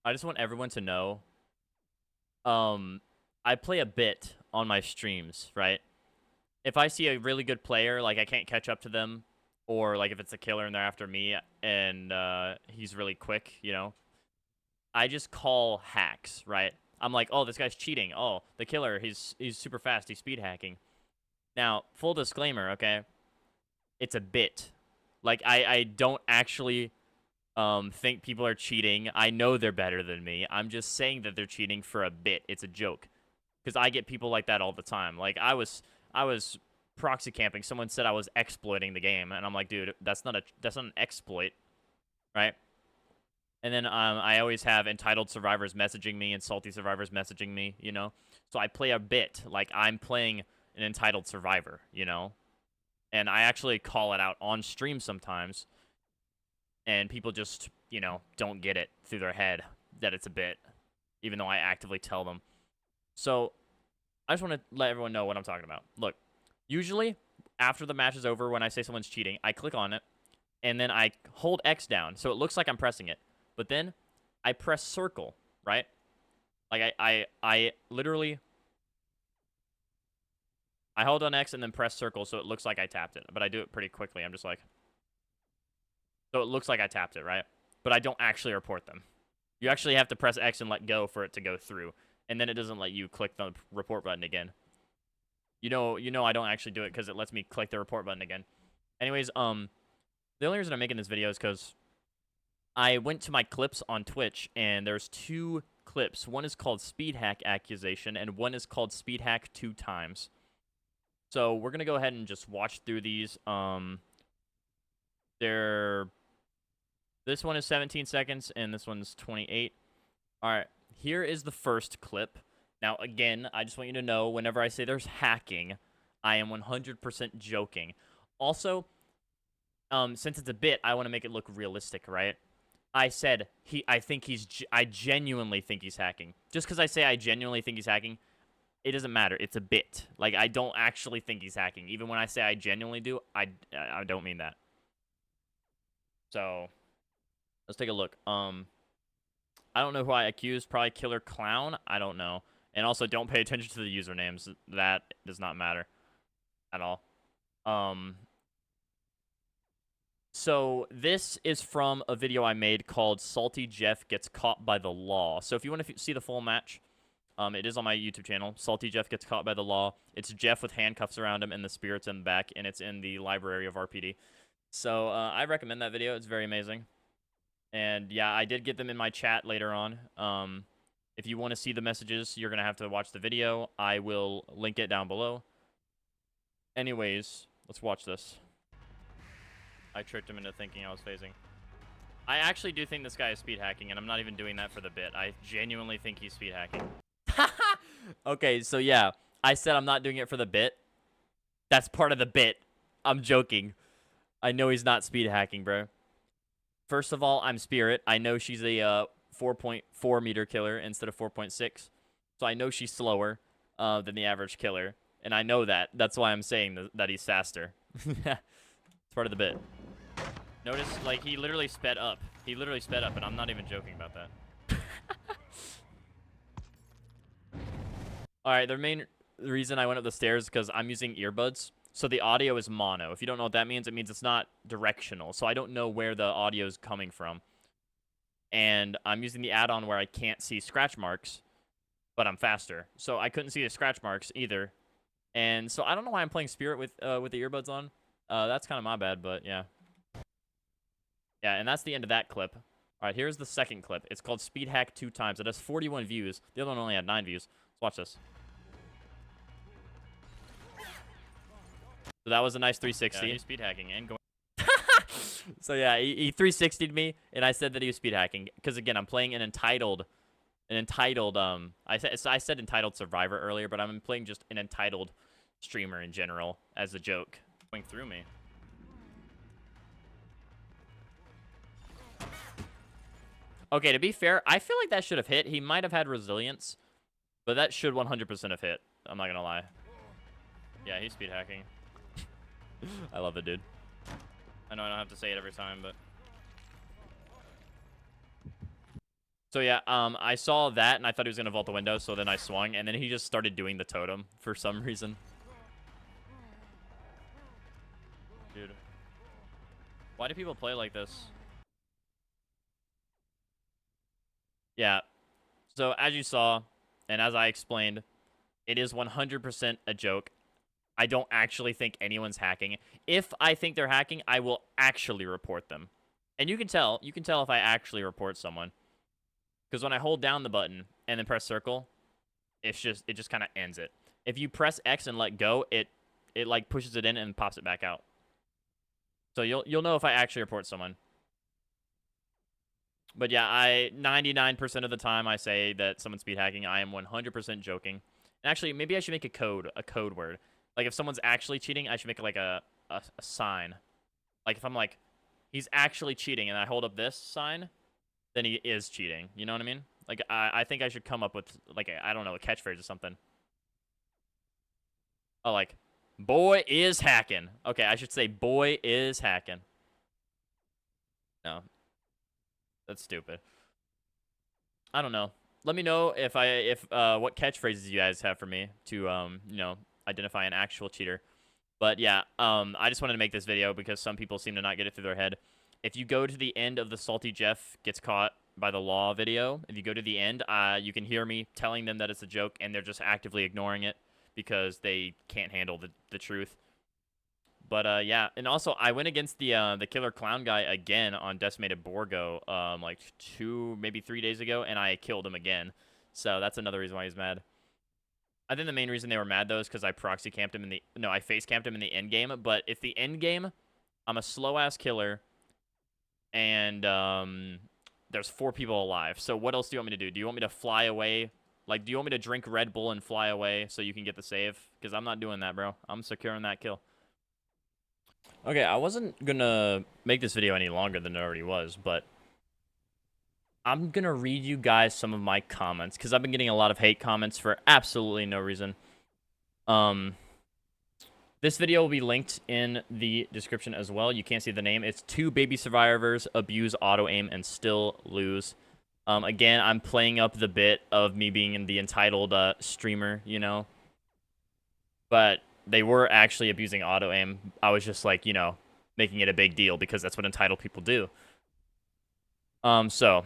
I just want everyone to know, I play a bit on my streams, right? If I see a really good player, like I can't catch up to them, or like if it's a killer and they're after me and he's really quick, you know, I just call hacks, right? I'm like, oh, this guy's cheating. Oh, the killer, he's super fast. He's speed hacking. Now, full disclaimer, okay? It's a bit. Like I don't actually think people are cheating. I know they're better than me. I'm just saying that they're cheating for a bit. It's a joke. Because I get people like that all the time. Like I was proxy camping. Someone said I was exploiting the game, and I'm like, dude, that's not an exploit, right? And then I always have entitled survivors messaging me and salty survivors messaging me, you know. So I play a bit like I'm playing an entitled survivor, you know. And I actually call it out on stream sometimes, and people just, you know, don't get it through their head that it's a bit, even though I actively tell them. So I just want to let everyone know what I'm talking about. Look, usually after the match is over, when I say someone's cheating, I click on it and then I hold X down so it looks like I'm pressing it. But then I press circle, right? Like I literally I hold on X and then press circle so it looks like I tapped it. But I do it pretty quickly. I'm just like, so it looks like I tapped it, right? But I don't actually report them. You actually have to press X and let go for it to go through. And then it doesn't let you click the report button again. You know I don't actually do it because it lets me click the report button again. Anyways, the only reason I'm making this video is because I went to my clips on Twitch, and there's two clips. One is called Speed Hack Accusation, and one is called Speed Hack 2 Times. So we're gonna go ahead and just watch through these. This one is 17 seconds, and this one's 28. All right, here is the first clip. Now, again, I just want you to know, whenever I say there's hacking, I am 100% joking. Also, since it's a bit, I want to make it look realistic, right? I said I genuinely think he's hacking. Just because I say I genuinely think he's hacking, it doesn't matter. It's a bit. Like, I don't actually think he's hacking. Even when I say I genuinely do, I don't mean that. So, let's take a look. I don't know who I accused. Probably Killer Clown. I don't know. And also, don't pay attention to the usernames. That does not matter at all. So this is from a video I made called Salty Jeff Gets Caught by the Law. So if you want to see the full match, it is on my YouTube channel. Salty Jeff Gets Caught by the Law. It's Jeff with handcuffs around him and the spirits in the back, and it's in the library of RPD. So I recommend that video. It's very amazing. And yeah, I did get them in my chat later on. If you want to see the messages, you're going to have to watch the video. I will link it down below. Anyways, let's watch this. I tricked him into thinking I was phasing. I actually do think this guy is speed hacking, and I'm not even doing that for the bit. I genuinely think he's speed hacking. Okay, so yeah, I said I'm not doing it for the bit. That's part of the bit. I'm joking. I know he's not speed hacking, bro. First of all, I'm Spirit. I know she's a 4.4 meter killer instead of 4.6. So I know she's slower than the average killer. And I know that. That's why I'm saying that he's faster. It's part of the bit. Notice, like, he literally sped up. He literally sped up, and I'm not even joking about that. Alright, the main reason I went up the stairs is because I'm using earbuds. So the audio is mono. If you don't know what that means, it means it's not directional. So I don't know where the audio is coming from. And I'm using the add-on where I can't see scratch marks, but I'm faster. So I couldn't see the scratch marks either. And so I don't know why I'm playing Spirit with the earbuds on. That's kind of my bad, but yeah. Yeah, and that's the end of that clip. All right, here's the second clip. It's called Speed Hack 2 Times. It has 41 views. The other one only had 9 views. Let's watch this. So that was a nice 360. Yeah, he's speed hacking and going. So yeah, he 360'd me, and I said that he was speed hacking because again, I'm playing an entitled. I said entitled survivor earlier, but I'm playing just an entitled streamer in general as a joke. Going through me. Okay, to be fair, I feel like that should have hit. He might have had resilience, but that should 100% have hit. I'm not gonna lie. Yeah, he's speed hacking. I love it, dude. I know I don't have to say it every time, but... So yeah, I saw that and I thought he was gonna vault the window, so then I swung, and then he just started doing the totem for some reason. Dude, why do people play like this? Yeah. So as you saw, and as I explained, it is 100% a joke. I don't actually think anyone's hacking. If I think they're hacking, I will actually report them. And you can tell if I actually report someone. Because when I hold down the button and then press circle, it just kind of ends it. If you press X and let go, it like pushes it in and pops it back out. So you'll know if I actually report someone. But yeah, 99% of the time I say that someone's speed hacking, I am 100% joking. And actually, maybe I should make a code word. Like if someone's actually cheating, I should make like a sign. Like if I'm like, he's actually cheating, and I hold up this sign, then he is cheating. You know what I mean? Like I think I should come up with like I don't know, a catchphrase or something. Oh, like, boy is hacking. Okay, I should say boy is hacking. No, that's stupid. I don't know. Let me know if what catchphrases you guys have for me to you know, identify an actual cheater. But yeah, I just wanted to make this video because some people seem to not get it through their head. If you go to the end of the Salty Jeff Gets Caught by the Law video, if you go to the end, you can hear me telling them that it's a joke, and they're just actively ignoring it because they can't handle the truth. But yeah, and also I went against the killer clown guy again on Decimated Borgo like 2 maybe 3 days ago, and I killed him again. So that's another reason why he's mad. I think the main reason they were mad though is because I proxy camped him in the I face camped him in the end game. But if the end game, I'm a slow ass killer, and there's 4 people alive. So what else do you want me to do? Do you want me to fly away? Like, do you want me to drink Red Bull and fly away so you can get the save? Because I'm not doing that, bro. I'm securing that kill. Okay, I wasn't gonna make this video any longer than it already was, but I'm gonna read you guys some of my comments because I've been getting a lot of hate comments for absolutely no reason. This video will be linked in the description as well. You can't see the name. It's 2 baby survivors abuse auto aim and still lose. Again, I'm playing up the bit of me being the entitled streamer, you know, but they were actually abusing auto aim. I was just like, you know, making it a big deal because that's what entitled people do. So,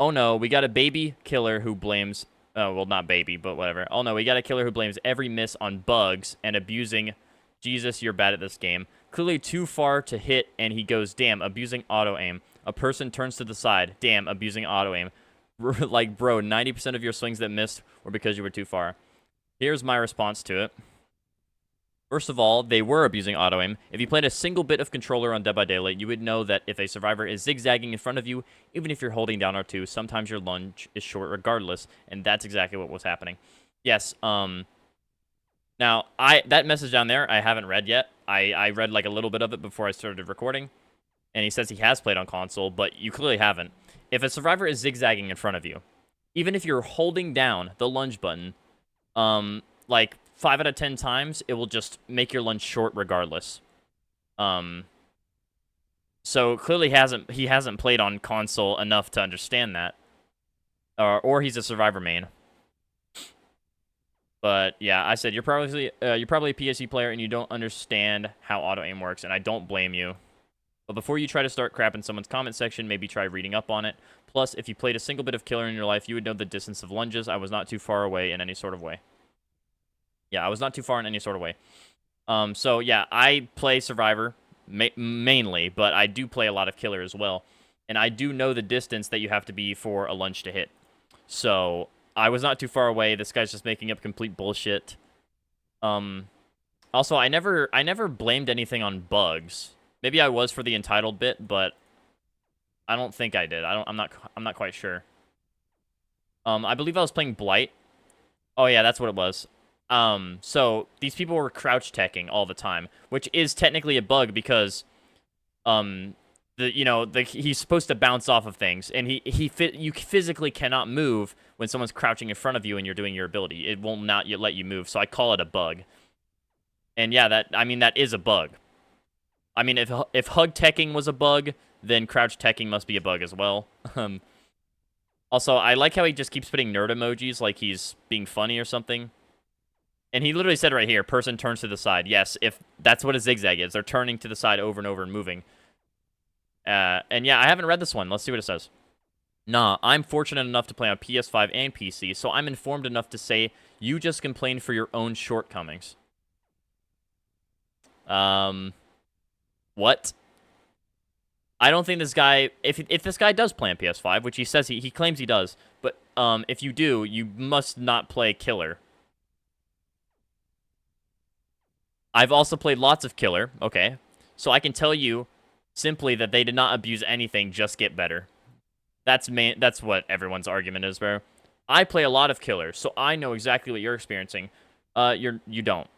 oh no, we got a baby killer who blames, oh, well, not baby, but whatever. Oh no, we got a killer who blames every miss on bugs and abusing, Jesus, you're bad at this game. Clearly too far to hit, and he goes, damn, abusing auto aim. A person turns to the side, damn, abusing auto aim. Like, bro, 90% of your swings that missed were because you were too far. Here's my response to it. First of all, they were abusing auto-aim. If you played a single bit of controller on Dead by Daylight, you would know that if a survivor is zigzagging in front of you, even if you're holding down R2, sometimes your lunge is short regardless, and that's exactly what was happening. Yes, now, that message down there, I haven't read yet. I read like a little bit of it before I started recording, and he says he has played on console, but you clearly haven't. If a survivor is zigzagging in front of you, even if you're holding down the lunge button, like 5 out of 10 times, it will just make your lunge short regardless. So clearly he hasn't played on console enough to understand that, or he's a survivor main. But yeah, I said you're probably a PSE player and you don't understand how auto aim works, and I don't blame you. But before you try to start crap in someone's comment section, maybe try reading up on it. Plus, if you played a single bit of killer in your life, you would know the distance of lunges. I was not too far away in any sort of way. Yeah, I was not too far in any sort of way. So yeah, I play survivor mainly, but I do play a lot of killer as well. And I do know the distance that you have to be for a lunge to hit. So I was not too far away. This guy's just making up complete bullshit. Also, I never blamed anything on bugs. Maybe I was for the entitled bit, but I don't think I did. I'm not quite sure. I believe I was playing Blight. Oh yeah, that's what it was. So these people were crouch teching all the time, which is technically a bug because, he's supposed to bounce off of things, and you physically cannot move when someone's crouching in front of you and you're doing your ability. It will not let you move, so I call it a bug. And yeah, that is a bug. I mean, if hug teching was a bug, then crouch teching must be a bug as well. Also, I like how he just keeps putting nerd emojis like he's being funny or something. And he literally said right here, person turns to the side. Yes, if that's what a zigzag is. They're turning to the side over and over and moving. And yeah, I haven't read this one. Let's see what it says. Nah, I'm fortunate enough to play on PS5 and PC, so I'm informed enough to say you just complain for your own shortcomings. What? I don't think this guy, if this guy does play on PS5, which he says he claims he does, but if you do, you must not play Killer. I've also played lots of Killer, okay? So I can tell you simply that they did not abuse anything, just get better. That's what everyone's argument is, bro. I play a lot of Killer, so I know exactly what you're experiencing. You don't.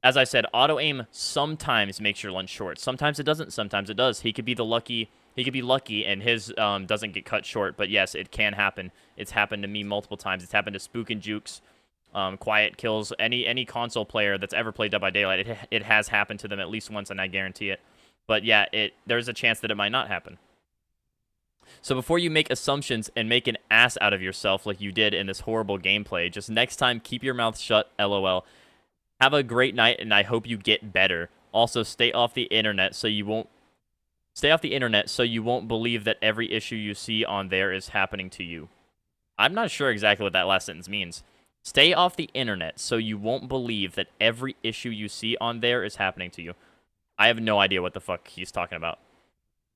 As I said, auto-aim sometimes makes your lunge short. Sometimes it doesn't, sometimes it does. He could be lucky and his doesn't get cut short, but yes, it can happen. It's happened to me multiple times. It's happened to Spook and Jukes, Quiet Kills, any console player that's ever played Dead by Daylight. It has happened to them at least once, and I guarantee it. But yeah, there's a chance that it might not happen. So before you make assumptions and make an ass out of yourself like you did in this horrible gameplay, just next time keep your mouth shut, LOL. Have a great night, and I hope you get better. Also, stay off the internet so you won't believe that every issue you see on there is happening to you. I'm not sure exactly what that last sentence means. Stay off the internet so you won't believe that every issue you see on there is happening to you. I have no idea what the fuck he's talking about.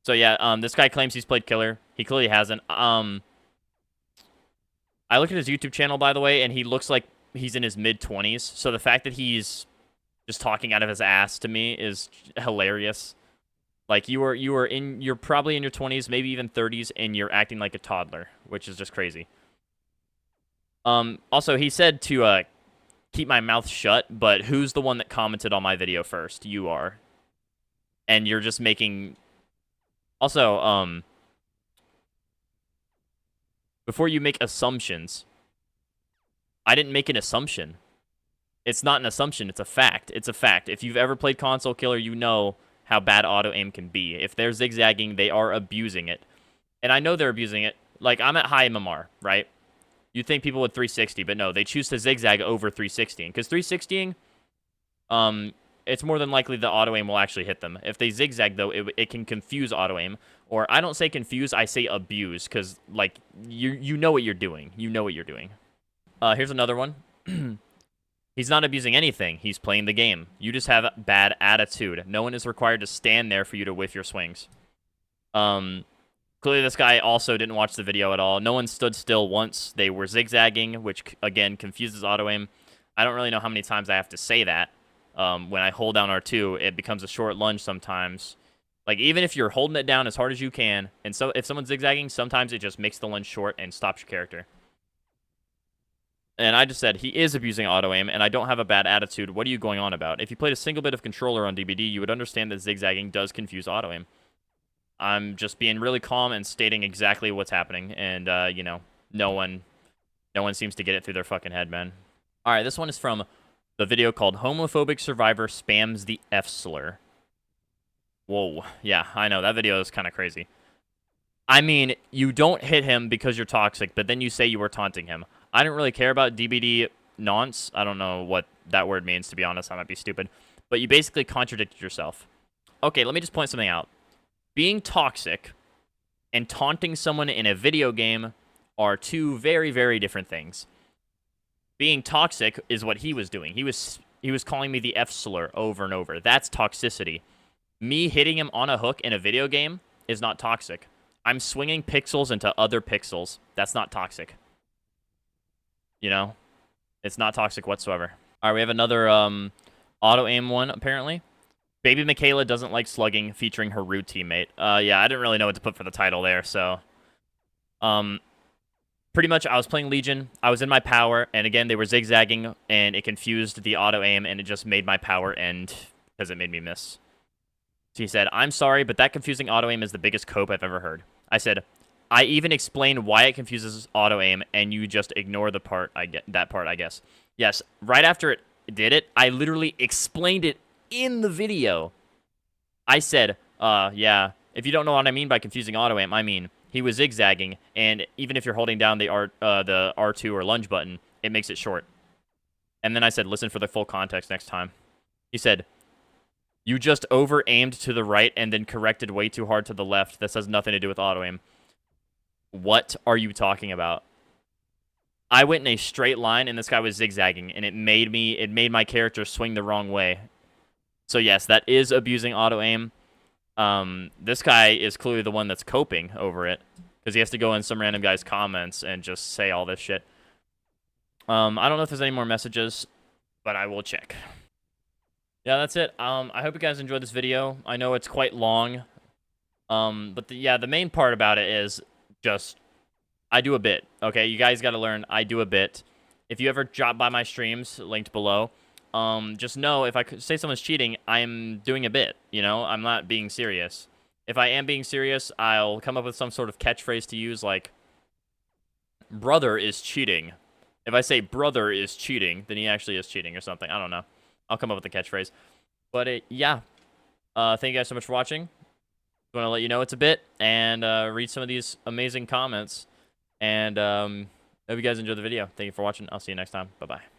So yeah, this guy claims he's played Killer. He clearly hasn't. I look at his YouTube channel, by the way, and he looks like he's in his mid-20s. So the fact that he's just talking out of his ass to me is hilarious. Like you're probably in your 20s, maybe even 30s, and you're acting like a toddler, which is just crazy. Also, he said to keep my mouth shut, but who's the one that commented on my video first? You are. And you're just making... Also, before you make assumptions, I didn't make an assumption. It's not an assumption, it's a fact. It's a fact. If you've ever played Console Killer, you know how bad auto-aim can be. If they're zigzagging, they are abusing it. And I know they're abusing it. Like, I'm at high MMR, right? You'd think people would 360, but no, they choose to zigzag over 360. Because 360, it's more than likely the auto-aim will actually hit them. If they zigzag, though, it can confuse auto-aim. Or I don't say confuse, I say abuse, because, like, you know what you're doing. You know what you're doing. Here's another one. He's not abusing anything. He's playing the game. You just have bad attitude. No one is required to stand there for you to whiff your swings. Clearly, this guy also didn't watch the video at all. No one stood still once. They were zigzagging, which, again, confuses auto-aim. I don't really know how many times I have to say that. When I hold down R2, it becomes a short lunge sometimes. Like, even if you're holding it down as hard as you can, and so if someone's zigzagging, sometimes it just makes the lunge short and stops your character. And I just said, he is abusing auto-aim, and I don't have a bad attitude. What are you going on about? If you played a single bit of controller on DBD, you would understand that zigzagging does confuse auto-aim. I'm just being really calm and stating exactly what's happening, and, you know, no one seems to get it through their fucking head, man. Alright, this one is from the video called Homophobic Survivor Spams the F-Slur. Whoa, yeah, I know, that video is kind of crazy. I mean, you don't hit him because you're toxic, but then you say you were taunting him. I don't really care about DBD nonce. I don't know what that word means, to be honest. I might be stupid. But you basically contradicted yourself. Okay, let me just point something out. Being toxic and taunting someone in a video game are two very, very different things. Being toxic is what he was doing. He was calling me the F-slur over and over. That's toxicity. Me hitting him on a hook in a video game is not toxic. I'm swinging pixels into other pixels. That's not toxic. You know? It's not toxic whatsoever. All right, we have another auto-aim one, apparently. Baby Michaela doesn't like slugging, featuring her rude teammate. Yeah, I didn't really know what to put for the title there, so... Pretty much, I was playing Legion, I was in my power, and again, they were zigzagging, and it confused the auto-aim, and it just made my power end, because it made me miss. She said, I'm sorry, but that confusing auto-aim is the biggest cope I've ever heard. I said, I even explained why it confuses auto-aim, and you just ignore the part, that part, I guess. Yes, right after it did it, I literally explained it in the video. I said, yeah, if you don't know what I mean by confusing auto-aim, I mean, he was zigzagging, and even if you're holding down the R2 or lunge button, it makes it short. And then I said, listen for the full context next time. He said, you just over-aimed to the right and then corrected way too hard to the left. This has nothing to do with auto-aim. What are you talking about? I went in a straight line, and this guy was zigzagging, and it made my character swing the wrong way. So yes, that is abusing auto-aim. This guy is clearly the one that's coping over it, because he has to go in some random guy's comments and just say all this shit. I don't know if there's any more messages, but I will check. Yeah, that's it. I hope you guys enjoyed this video. I know it's quite long. But the main part about it is just I do a bit. Okay, you guys got to learn I do a bit. If you ever drop by my streams, linked below, just know if I say someone's cheating, I'm doing a bit. You know, I'm not being serious. If I am being serious, I'll come up with some sort of catchphrase to use, like, brother is cheating. If I say brother is cheating, then he actually is cheating or something. I don't know. I'll come up with a catchphrase. But, yeah. Thank you guys so much for watching. I want to let you know it's a bit and read some of these amazing comments. And hope you guys enjoyed the video. Thank you for watching. I'll see you next time. Bye-bye.